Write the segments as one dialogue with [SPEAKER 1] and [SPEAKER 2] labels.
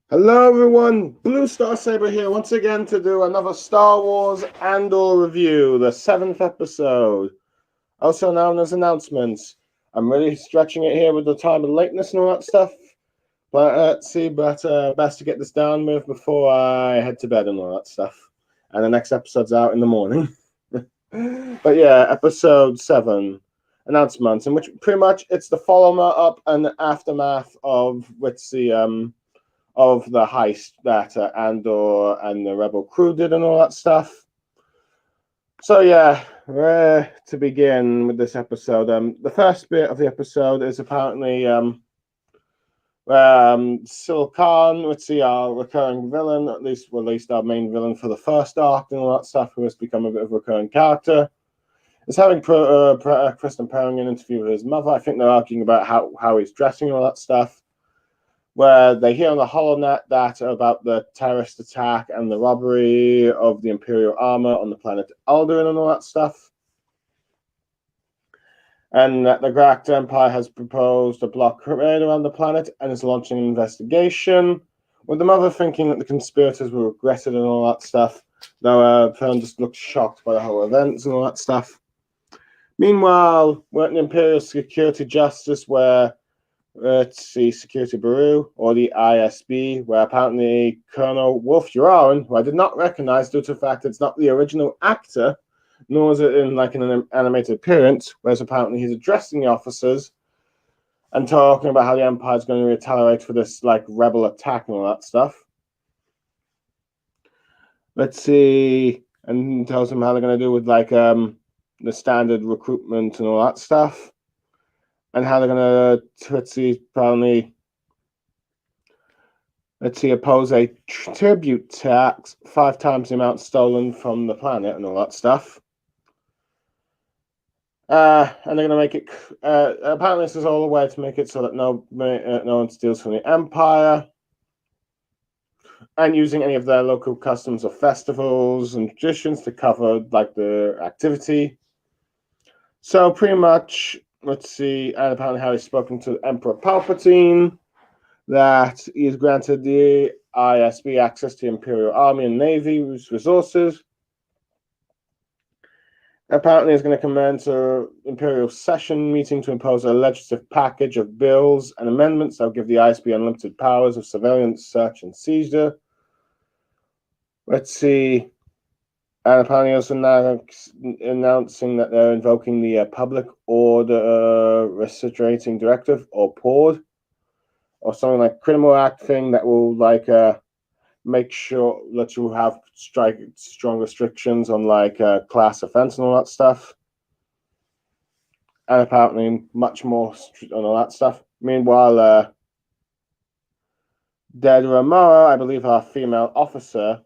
[SPEAKER 1] Hello everyone, Blue Star Saber here once again to do another Star Wars Andor review, the 7th episode, also known as announcements. I'm really stretching it here with the time and lateness and all that stuff, but best to get this done with before I head to bed and all that stuff. And the next episode's out in the morning. But yeah, episode 7, announcements, in which pretty much it's the follow-up and aftermath of the heist that Andor and the Rebel crew did and all that stuff. So yeah, to begin with this episode, the first bit of the episode is apparently Sil Khan, let's see, our recurring villain, at least our main villain for the first arc and all that stuff, who has become a bit of a recurring character, is having Kristen Perring an interview with his mother. I think they're arguing about how he's dressing and all that stuff, where they hear on the holonet that about the terrorist attack and the robbery of the Imperial armor on the planet Alderaan and all that stuff. And that the Galactic Empire has proposed a blockade around the planet and is launching an investigation, with the mother thinking that the conspirators were regretted and all that stuff, though Fern just looks shocked by the whole events and all that stuff. Meanwhile, we're in Imperial Security Justice, where let's see, Security Bureau, or the ISB, where apparently Colonel Wolf Yararan, who I did not recognize due to the fact it's not the original actor, nor is it in like an animated appearance, whereas apparently he's addressing the officers and talking about how the Empire is going to retaliate for this like rebel attack and all that stuff. Let's see, and tells them how they're going to do with like the standard recruitment and all that stuff, and how they're going to oppose a tribute tax 5 times the amount stolen from the planet and all that stuff. And they're going to make it. Apparently, this is all a way to make it so that no one steals from the Empire, and using any of their local customs or festivals and traditions to cover like the activity. So pretty much, let's see, and apparently how he's spoken to Emperor Palpatine, that he has granted the ISB access to the Imperial Army and Navy resources. Apparently, is going to commence an Imperial session meeting to impose a legislative package of bills and amendments that will give the ISB unlimited powers of surveillance, search, and seizure. Let's see. And apparently also now announcing that they're invoking the Public Order Restraint Directive, or PORD, or something like Criminal Act thing that will like make sure that you have strong restrictions on like class offense and all that stuff, and apparently much more on all that stuff. Meanwhile, Dedra Mora, I believe our female officer,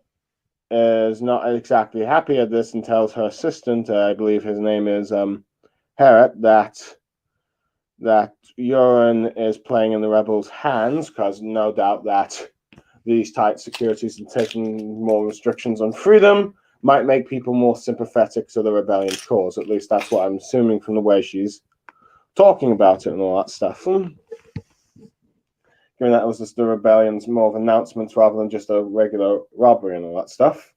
[SPEAKER 1] is not exactly happy at this and tells her assistant, I believe his name is Heret, that Euron is playing in the rebels' hands, because no doubt that these tight securities and taking more restrictions on freedom might make people more sympathetic to the rebellion's cause. At least that's what I'm assuming from the way she's talking about it and all that stuff. Given that it was just the rebellion's more of announcements rather than just a regular robbery and all that stuff.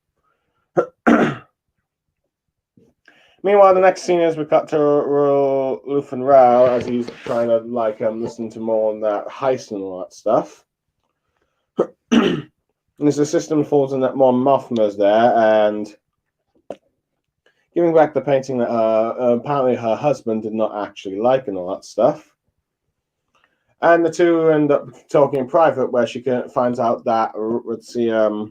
[SPEAKER 1] Meanwhile, the next scene is we cut to Luthen Rao as he's trying to like listen to more on that heist and all that stuff. And his assistant falls in that Mon Mothma's there and giving back the painting that apparently her husband did not actually like and all that stuff. And the two end up talking in private, where she finds out that, let's see, Raoul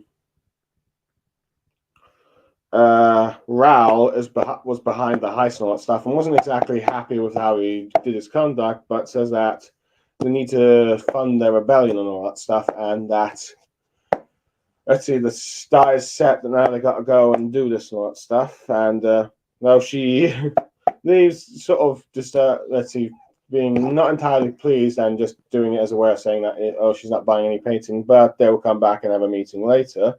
[SPEAKER 1] was behind the heist and all that stuff, and wasn't exactly happy with how he did his conduct, but says that they need to fund their rebellion and all that stuff, and that, let's see, the star is set, that now they got to go and do this and all that stuff. And well, she leaves sort of just, let's see, being not entirely pleased and just doing it as a way of saying that, she's not buying any painting, but they will come back and have a meeting later.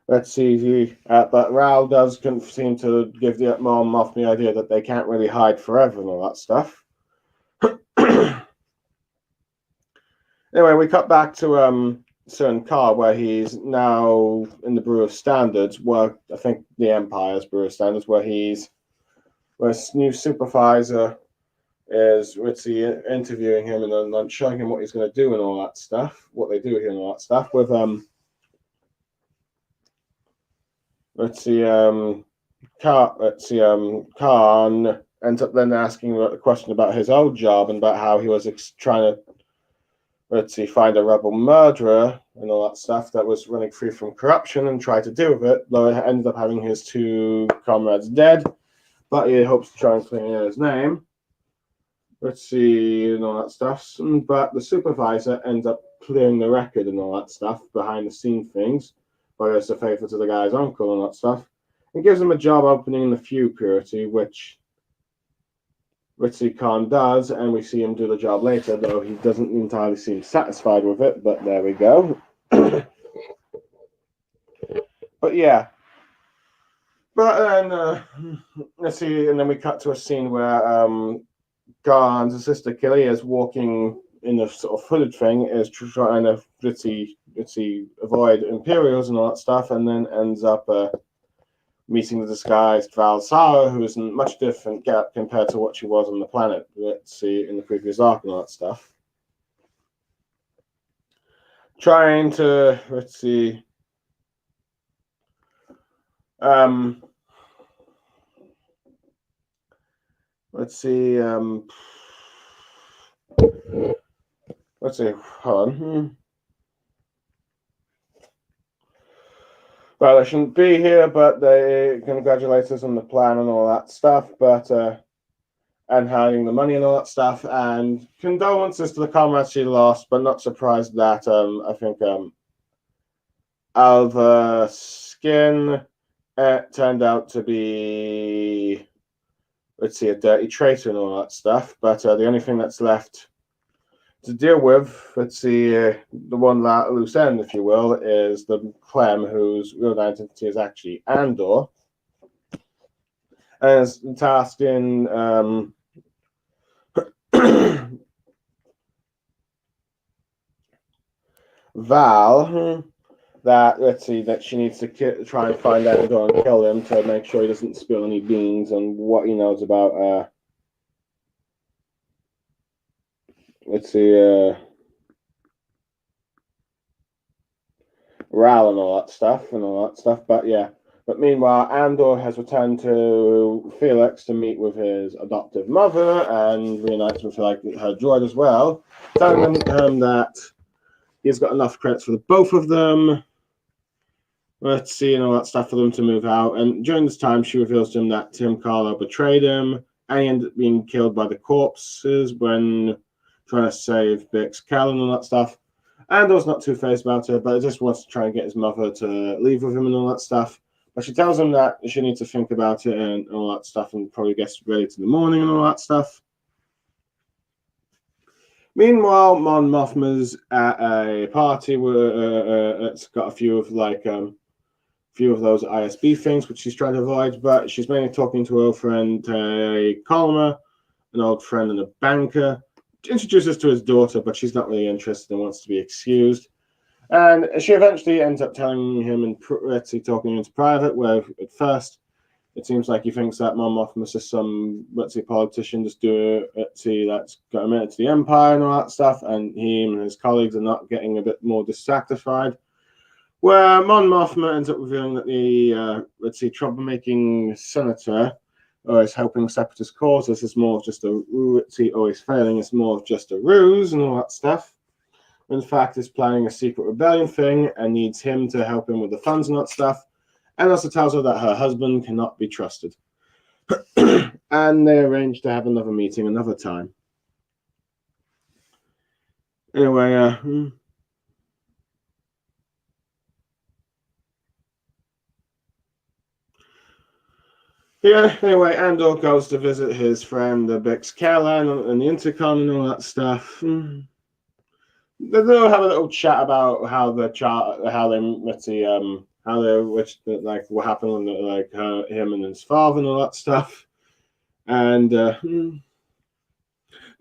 [SPEAKER 1] Let's see, but Raoul does seem to give the Mon Mothma the idea that they can't really hide forever and all that stuff. Anyway, we cut back to certain car where he's now in the Brew of Standards, where I think the Empire's Brew of Standards, where his new supervisor is Ritzy interviewing him and then like, showing him what he's going to do and all that stuff, what they do here and all that stuff with Khan ends up then asking a question about his old job and about how he was trying to find a rebel murderer and all that stuff that was running free from corruption and try to deal with it, though it ended up having his two comrades dead, but he hopes to try and clear his name. And all that stuff. But the supervisor ends up clearing the record and all that stuff, behind the scene things, but it's a favour to the guy's uncle and that stuff. And gives him a job opening in the Few Purity, which Ritzy Khan does, and we see him do the job later, though he doesn't entirely seem satisfied with it, but there we go. But yeah. But then, let's see, and then we cut to a scene where Khan's sister Killy is walking in the sort of hooded thing, is trying to avoid Imperials and all that stuff, and then ends up meeting the disguised Val Sara, who isn't much different compared to what she was on the planet, in the previous arc and all that stuff. Trying to, hold on. Well, they shouldn't be here, but they congratulate us on the plan and all that stuff, but and hiding the money and all that stuff, and condolences to the comrades she lost, but not surprised that I think Alva Skin turned out to be a dirty traitor and all that stuff, but the only thing that's left to deal with, the one loose end, if you will, is the Clem, whose real identity is actually Andor, and is tasked in Val that she needs to try and find Andor and kill him to make sure he doesn't spill any beans on what he knows about Ral and all that stuff. But yeah. But meanwhile, Andor has returned to Felix to meet with his adoptive mother and reunites with her droid as well, telling them that he's got enough credits for the both of them. And all that stuff for them to move out. And during this time, she reveals to him that Tim Carlo betrayed him, and he ended up being killed by the corpses when trying to save Bix Cal and all that stuff. Andor's not too phased about it, but he just wants to try and get his mother to leave with him and all that stuff. But she tells him that she needs to think about it and all that stuff and probably gets ready to the morning and all that stuff. Meanwhile, Mon Mothma's at a party where it's got a few of those ISB things, which she's trying to avoid, but she's mainly talking to her old friend, Colmer, an old friend and a banker. She introduces to his daughter, but she's not really interested and wants to be excused. And she eventually ends up telling him and talking into private, where at first it seems like he thinks that Mon Mothma is some, politician that's got admitted to the Empire and all that stuff, and he and his colleagues are not getting a bit more dissatisfied. Where Mon Mothma ends up revealing that the troublemaking senator is helping separatist causes is more of just always failing. It's more of just a ruse and all that stuff. In fact, is planning a secret rebellion thing and needs him to help him with the funds and that stuff. And also tells her that her husband cannot be trusted. And they arrange to have another meeting another time. Anyway, anyway, Andor goes to visit his friend Bix Caroline on the intercom and all that stuff. They'll have a little chat about how what happened with him and his father and all that stuff. And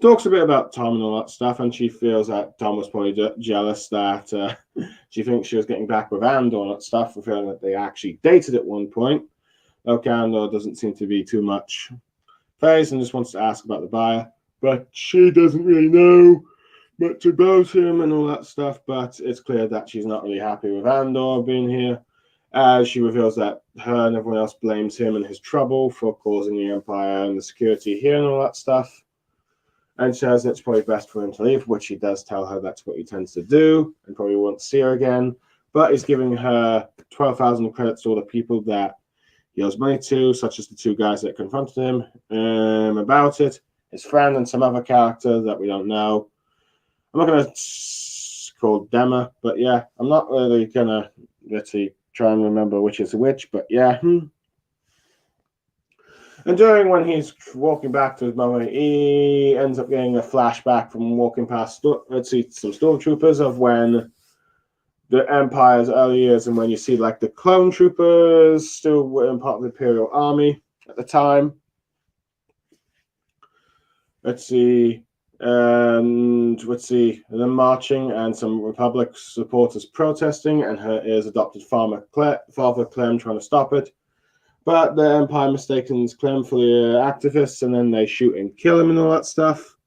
[SPEAKER 1] Talks a bit about Tom and all that stuff, and she feels that Tom was probably jealous that she thinks she was getting back with Andor and that stuff, feeling that they actually dated at one point. Okay, Andor doesn't seem to be too much phased and just wants to ask about the buyer, but she doesn't really know much about him and all that stuff. But it's clear that she's not really happy with Andor being here. As she reveals that her and everyone else blames him and his trouble for causing the Empire and the security here and all that stuff. And says it's probably best for him to leave, which he does tell her that's what he tends to do and probably won't see her again. But he's giving her 12,000 credits to all the people that he owes money to, such as the two guys that confronted him about it, his friend and some other character that we don't know. I'm not going to call Dema, but yeah, I'm not really going to, let's see, try and remember which is which, but yeah. And during when he's walking back to his mother, he ends up getting a flashback from walking past, some stormtroopers of when the Empire's early years and when you see like the clone troopers still were in part of the Imperial Army at the time. Let's see, and them marching and some Republic supporters protesting, and her is adopted father Clem trying to stop it. But the Empire mistakes Clem for the activists, and then they shoot and kill him and all that stuff.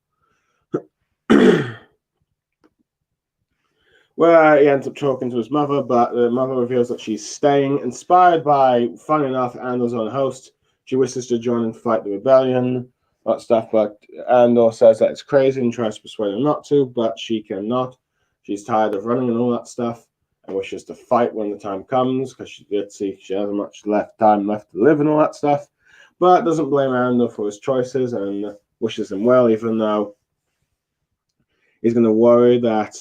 [SPEAKER 1] Where he ends up talking to his mother, but the mother reveals that she's staying. Inspired by, funny enough, Andor's own host, she wishes to join and fight the rebellion, that stuff, but Andor says that it's crazy and tries to persuade her not to, but she cannot. She's tired of running and all that stuff and wishes to fight when the time comes because she hasn't much time left to live and all that stuff, but doesn't blame Andor for his choices and wishes him well, even though he's going to worry that,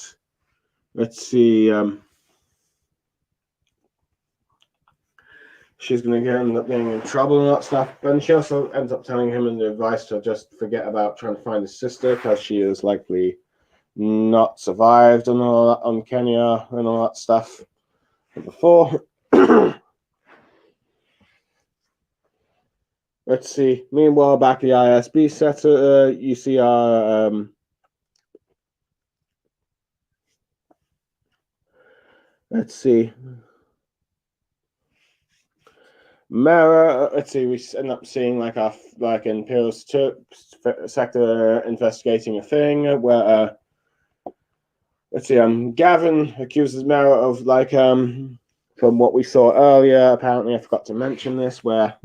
[SPEAKER 1] she's going to end up getting in trouble and that stuff. But she also ends up telling him the advice to just forget about trying to find his sister because she is likely not survived and all that on Kenya and all that stuff before. Let's see. Meanwhile, back at the ISB set, you see our let's see. Mara, we end up seeing like Imperial sector investigating a thing where Gavin accuses Mara of from what we saw earlier. Apparently, I forgot to mention this where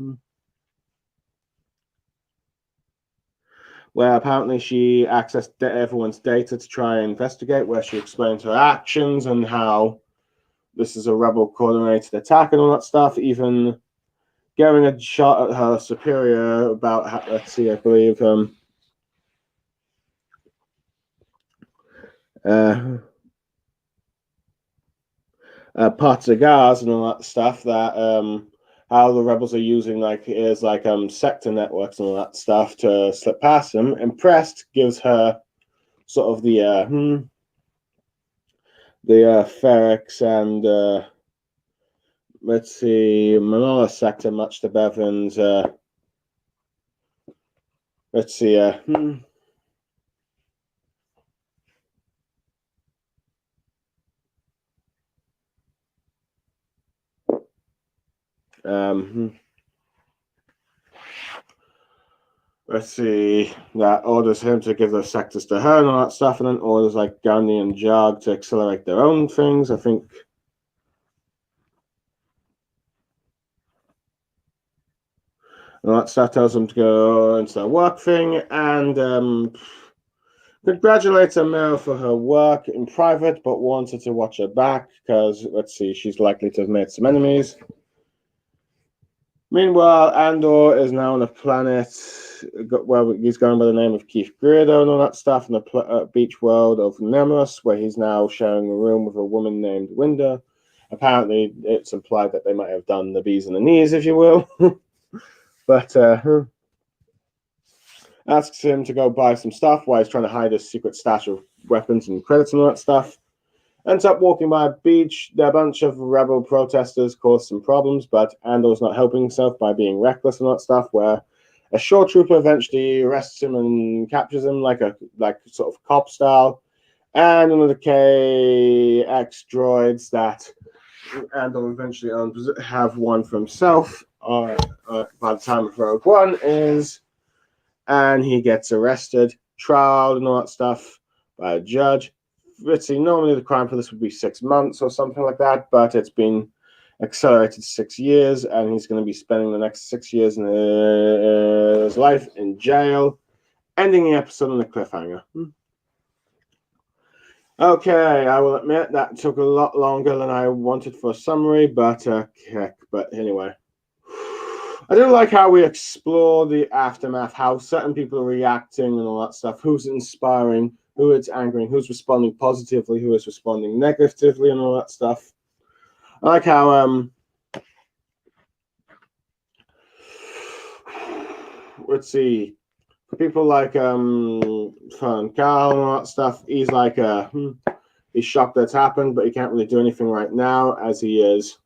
[SPEAKER 1] apparently she accessed everyone's data to try and investigate, where she explains her actions and how this is a rebel coordinated attack and all that stuff, even giving a shot at her superior about how, I believe parts of Gaz and all that stuff that how the rebels are using sector networks and all that stuff to slip past them. Impressed gives her sort of the Ferrex and Manola sector, much to Bevan's that orders him to give those sectors to her and all that stuff, and then orders like Gandhi and Jog to accelerate their own things, I think. And all that stuff tells them to go into their work thing and congratulates Amira for her work in private, but wants her to watch her back because, she's likely to have made some enemies. Meanwhile, Andor is now on a planet where he's going by the name of Keith Greedo and all that stuff in the beach world of Nemesis, where he's now sharing a room with a woman named Winda. Apparently, it's implied that they might have done the bees and the knees, if you will. But asks him to go buy some stuff while he's trying to hide his secret stash of weapons and credits and all that stuff. Ends up walking by a beach. A bunch of rebel protesters cause some problems, but Andor's not helping himself by being reckless and all that stuff, where A shore trooper eventually arrests him and captures him like sort of cop style. And another KX droids that Andor eventually owns have one for himself by the time of Rogue One is, and he gets arrested, trialed, and all that stuff by a judge. Let's see, normally the crime for this would be 6 months or something like that, but it's been accelerated 6 years, and he's going to be spending the next 6 years in his life in jail, ending the episode on a cliffhanger. Okay, I will admit that took a lot longer than I wanted for a summary, but anyway. I do like how we explore the aftermath, how certain people are reacting and all that stuff, who's inspiring, who it's angering, who's responding positively, who is responding negatively, and all that stuff. I like how let's see, for people like Fern Carl and all that stuff, he's like he's shocked that's happened, but he can't really do anything right now as he is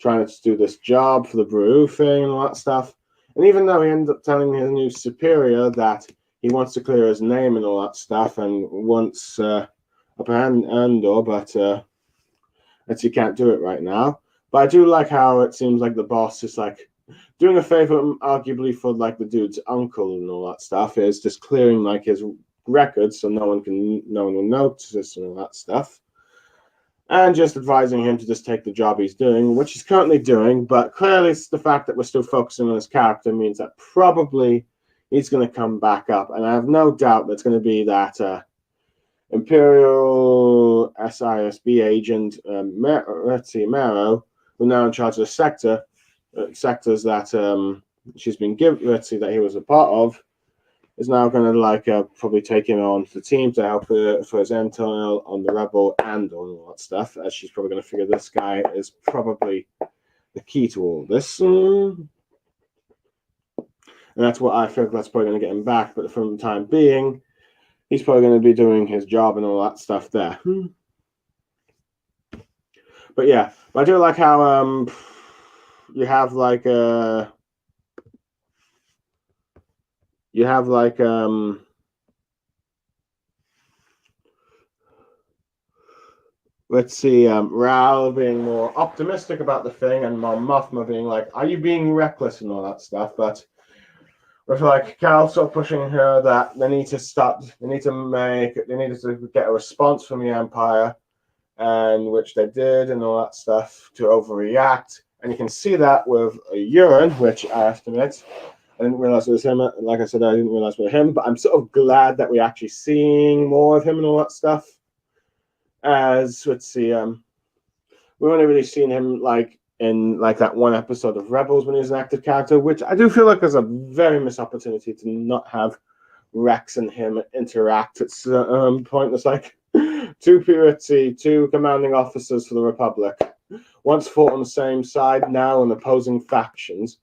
[SPEAKER 1] trying to do this job for the Brew thing and all that stuff. And even though he ended up telling his new superior that he wants to clear his name and all that stuff and wants upper hand Andor, but that he can't do it right now. But I do like how it seems like the boss is like doing a favor, arguably for like the dude's uncle and all that stuff, is just clearing like his records so no one will notice and all that stuff. And just advising him to just take the job he's doing, which he's currently doing. But clearly, it's the fact that we're still focusing on his character means that probably he's going to come back up. And I have no doubt that's going to be that Imperial SISB agent, Mero, who's now in charge of the sectors that she's been given, that he was a part of, is now going to probably take him on the team to help for his intel on the rebel and all that stuff, as she's probably going to figure this guy is probably the key to all this. And that's what I feel that's probably going to get him back, but from the time being, he's probably going to be doing his job and all that stuff there. But yeah, I do like how you have let's see, Ral being more optimistic about the thing, and Mom Mothma being like, "Are you being reckless?" and all that stuff. But with like Cal sort of pushing her that they need to get a response from the Empire, and which they did, and all that stuff to overreact. And you can see that with Urine, which I have to admit, I didn't realize it was him. Like I said, I didn't realize it was him, but I'm sort of glad that we're actually seeing more of him and all that stuff. As let's see, we've only really seen him like in like that one episode of Rebels when he was an active character, which I do feel like is a very missed opportunity to not have Rex and him interact at some point. It's like two commanding officers for the Republic, once fought on the same side, now on opposing factions.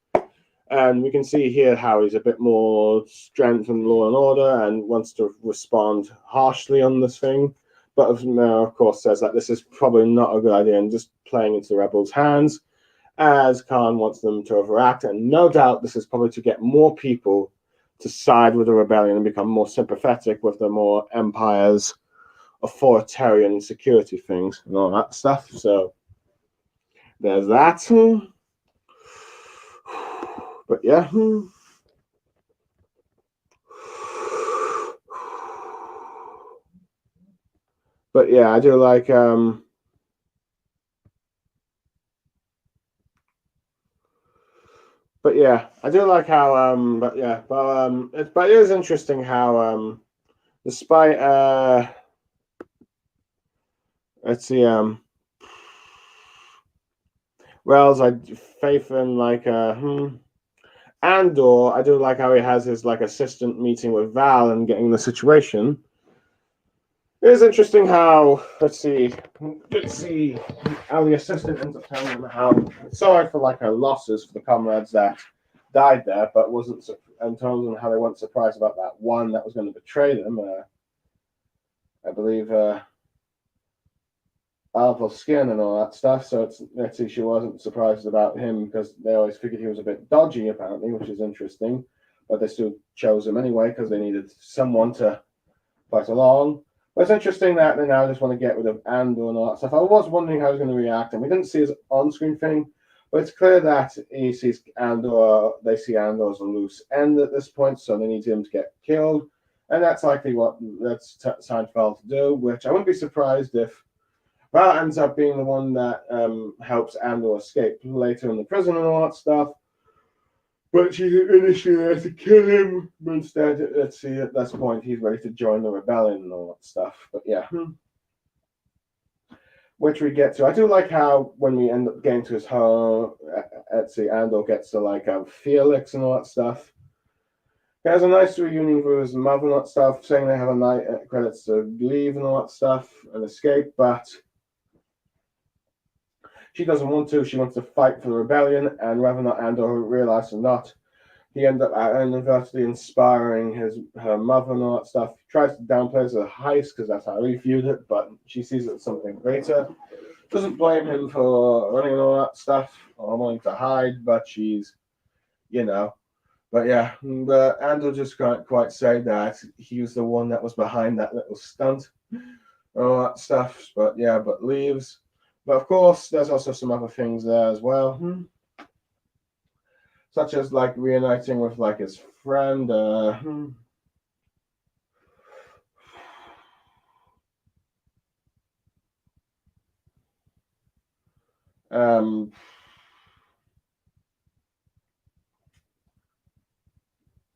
[SPEAKER 1] And we can see here how he's a bit more strength and law and order and wants to respond harshly on this thing. But of course, says that this is probably not a good idea and just playing into the rebels' hands, as Khan wants them to overact. And no doubt this is probably to get more people to side with the rebellion and become more sympathetic with the more Empire's authoritarian security things and all that stuff. So there's that. But yeah. But yeah, I do like but yeah, I do like how it is interesting how despite let's see Wells, I faith in Andor, I do like how he has his like assistant meeting with Val and getting the situation. It is interesting how let's see how the assistant ends up telling him how sorry for like her losses for the comrades that died there, but wasn't and tells them how they weren't surprised about that one that was going to betray them. I believe Alpha skin and all that stuff. So let's see, she wasn't surprised about him because they always figured he was a bit dodgy apparently, which is interesting. but they still chose him anyway because they needed someone to fight along. But it's interesting that they now just want to get rid of Andor and all that stuff. I was wondering how he was going to react, and we didn't see his on-screen thing, but it's clear that he sees Andor. They see Andor as a loose end at this point, so they need him to get killed, and that's likely what that's Seinfeld to do. Which I wouldn't be surprised if Val ends up being the one that helps Andor escape later in the prison and all that stuff. But she's initially there to kill him, but instead, let's see, at this point, he's ready to join the rebellion and all that stuff. But yeah, which we get to. I do like how when we end up getting to his home, let's see, Andor gets to like Felix and all that stuff. He has a nice reunion with his mother and all that stuff, saying they have a night credits to leave and all that stuff and escape, but she doesn't want to. She wants to fight for the rebellion, and whether or not Andor realized or not, he ended up inadvertently inspiring her mother and all that stuff. He tries to downplay it as a heist because that's how he viewed it, but she sees it as something greater. Doesn't blame him for running and all that stuff or wanting to hide, but she's, you know. But yeah, but Andor just can't quite say that he was the one that was behind that little stunt and all that stuff. But yeah, but leaves. But of course, there's also some other things there as well, such as like reuniting with like his friend.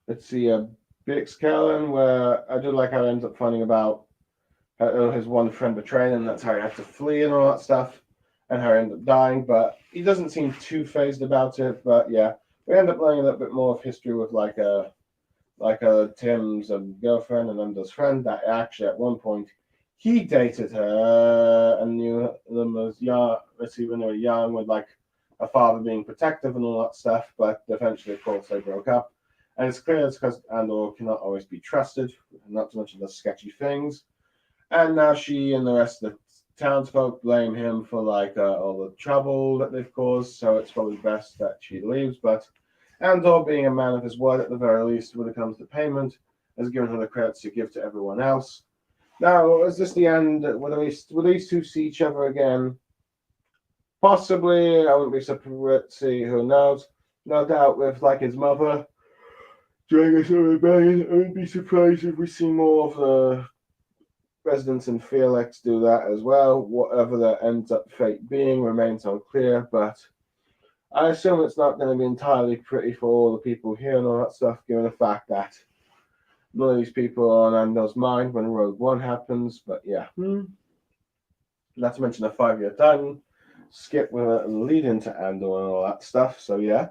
[SPEAKER 1] Let's see, Bix Kellen, where I do like how he ends up finding about his one friend betrayed him. That's how he had to flee and all that stuff, and how he ended up dying. But he doesn't seem too phased about it. But yeah, we end up learning a little bit more of history with like Tim's girlfriend and Under's friend. That actually at one point he dated her and knew them as young. Let's see, when they were young, with like a father being protective and all that stuff. But eventually, of course, they broke up. And it's clear it's because Andor cannot always be trusted, not to mention the sketchy things. And now she and the rest of the townsfolk blame him for like all the trouble that they've caused. So it's probably best that she leaves. But Andor, being a man of his word at the very least, when it comes to payment, has given her the credits to give to everyone else. Now, is this the end? Will these two see each other again? Possibly. I wouldn't be surprised. See, who knows? No doubt with like his mother during a rebellion. I wouldn't be surprised if we see more of the residents in Felix do that as well. Whatever that ends up fate being remains unclear, but I assume it's not going to be entirely pretty for all the people here and all that stuff, given the fact that none of these people are on Andor's mind when Rogue One happens. But yeah, not to mention a 5-year time skip with a lead into Andor and all that stuff. So yeah.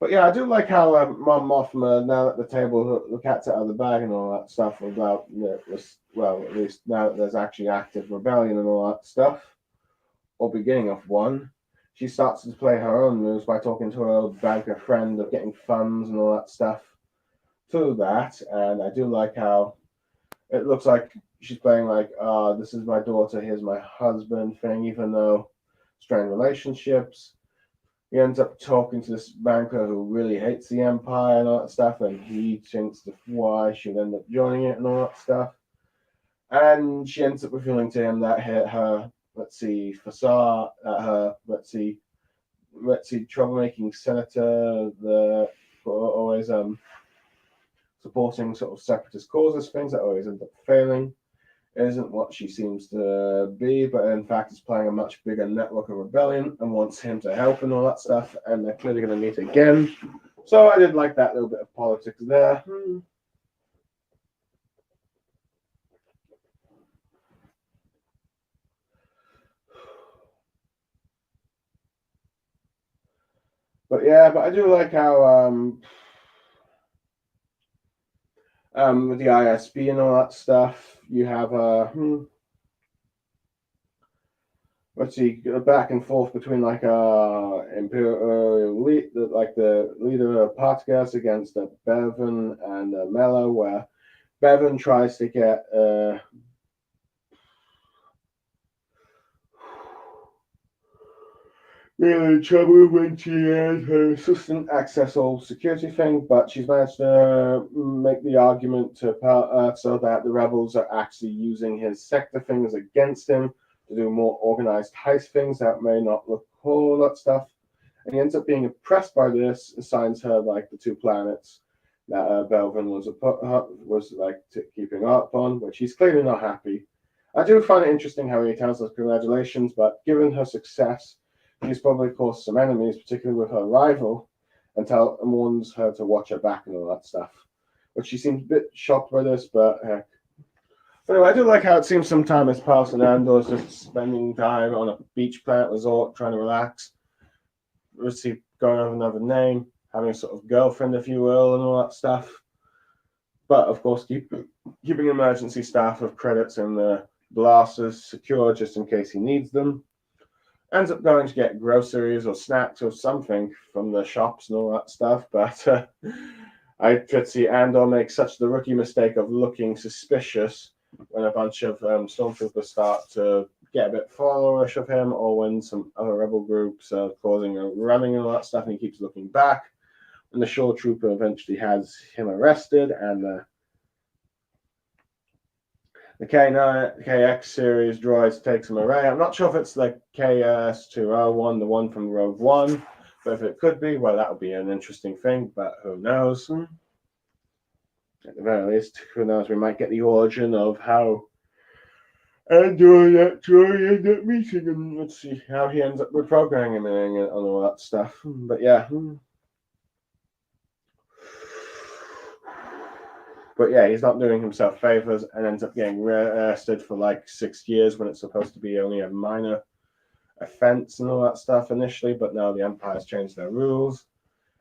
[SPEAKER 1] But yeah, I do like how Mon Mothma, now at the table, the cat's out of the bag and all that stuff about, well, at least now that there's actually active rebellion and all that stuff, or beginning of one, she starts to play her own moves by talking to her old banker friend of getting funds and all that stuff through that. And I do like how it looks like she's playing like, this is my daughter, here's my husband thing, even though strained relationships. He ends up talking to this banker who really hates the Empire and all that stuff, and he thinks why she'd end up joining it and all that stuff. And she ends up revealing to him that her facade, troublemaking senator, the always supporting sort of separatist causes, things that always end up failing, isn't what she seems to be, but in fact is playing a much bigger network of rebellion and wants him to help and all that stuff, and they're clearly going to meet again. So I did like that little bit of politics there. But yeah, but I do like how with the ISB and all that stuff, you have back and forth between like imperial like the leader of Partgas against Bevan and Mello, where Bevan tries to get really in trouble when she had her assistant access all security thing, but she's managed to make the argument to so that the rebels are actually using his sector things against him to do more organized heist things that may not look cool, that stuff. And he ends up being impressed by this, assigns her like the two planets that Belvin was like keeping up on, which he's clearly not happy. I do find it interesting how he tells us congratulations, but given her success, she's probably caused some enemies, particularly with her rival, and warns her to watch her back and all that stuff. But she seems a bit shocked by this, but heck. But anyway, I do like how it seems some time has passed and Andor's just spending time on a beach planet resort trying to relax. Obviously, going over another name, having a sort of girlfriend, if you will, and all that stuff. But of course, keeping emergency staff of credits and the blasters secure just in case he needs them. Ends up going to get groceries or snacks or something from the shops and all that stuff. But I could see Andor make such the rookie mistake of looking suspicious when a bunch of stormtroopers start to get a bit followerish of him, or when some other rebel groups are causing a running and all that stuff, and he keeps looking back. And the shore trooper eventually has him arrested, and the KX series droids takes him away. I'm not sure if it's the KS-201, the one from Rogue One, but if it could be, well, that would be an interesting thing, but who knows? At the very least, who knows, we might get the origin of how Andor and that droid end up meeting, and let's see how he ends up reprogramming him and all that stuff. But yeah. But yeah, he's not doing himself favors and ends up getting arrested for like 6 years when it's supposed to be only a minor offense and all that stuff initially. But now the Empire's changed their rules,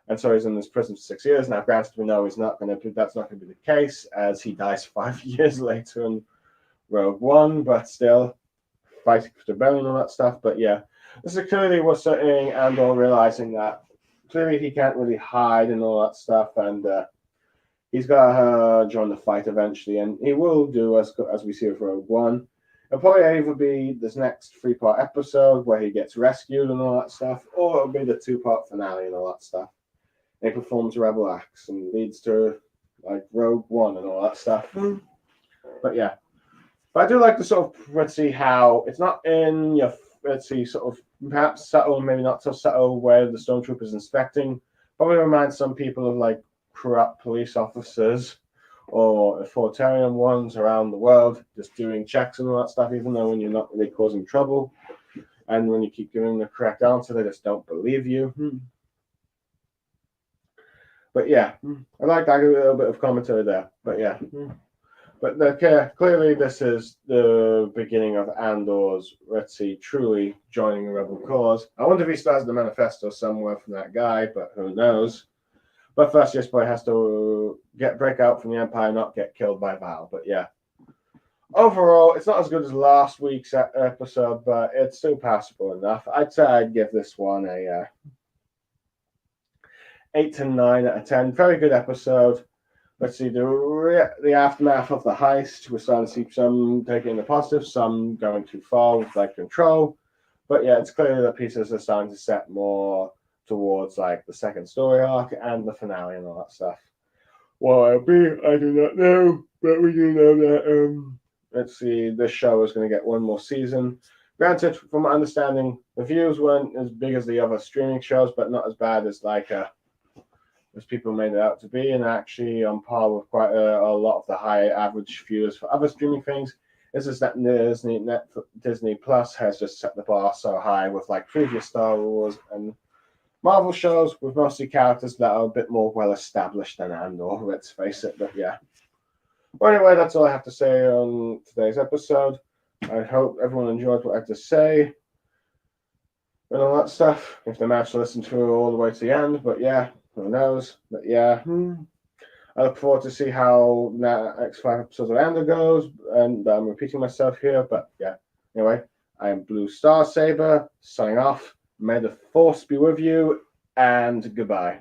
[SPEAKER 1] and so he's in this prison for 6 years. Now, granted, we know that's not going to be the case, as he dies 5 years later in Rogue One. But still, fighting for rebellion and all that stuff. But yeah, this is clearly what's setting Andor realizing that clearly he can't really hide and all that stuff, and he's got to join the fight eventually, and he will do as we see with Rogue One. It'll probably either be this next 3-part episode where he gets rescued and all that stuff, or it'll be the 2-part finale and all that stuff. And he performs rebel acts and leads to like Rogue One and all that stuff. But yeah, but I do like the sort of, let's see how it's not in your, let's see, sort of perhaps subtle, maybe not so subtle, where the stormtroopers inspecting. Probably reminds some people of like corrupt police officers or authoritarian ones around the world just doing checks and all that stuff, even though when you're not really causing trouble and when you keep giving the correct answer, they just don't believe you. But yeah, I like that, a little bit of commentary there. But yeah, but clearly this is the beginning of Andor's, let's see, truly joining a rebel cause. I wonder if he still has the manifesto somewhere from that guy, but who knows. But first, this boy has to break out from the Empire, not get killed by Val. But yeah, overall, it's not as good as last week's episode, but it's still passable enough. I'd say I'd give this one a 8 to 9 out of 10. Very good episode. Let's see, the aftermath of the heist. We're starting to see some taking the positive, some going too far with like control. But yeah, it's clear that pieces are starting to set more towards like the second story arc and the finale and all that stuff. What it'll be, I do not know, but we do know that let's see, this show is going to get one more season. Granted, from my understanding, the views weren't as big as the other streaming shows, but not as bad as like as people made it out to be, and actually on par with quite a lot of the high average viewers for other streaming things. It's just that Disney Plus has just set the bar so high with like previous Star Wars and Marvel shows with mostly characters that are a bit more well established than Andor, let's face it. But yeah. Well, anyway, that's all I have to say on today's episode. I hope everyone enjoyed what I had to say and all that stuff. If they managed to listen through all the way to the end, but yeah, who knows? But yeah, I look forward to see how the next 5 episodes of Andor goes, and I'm repeating myself here, but yeah. Anyway, I am Blue Star Saber, signing off. May the Force be with you, and goodbye.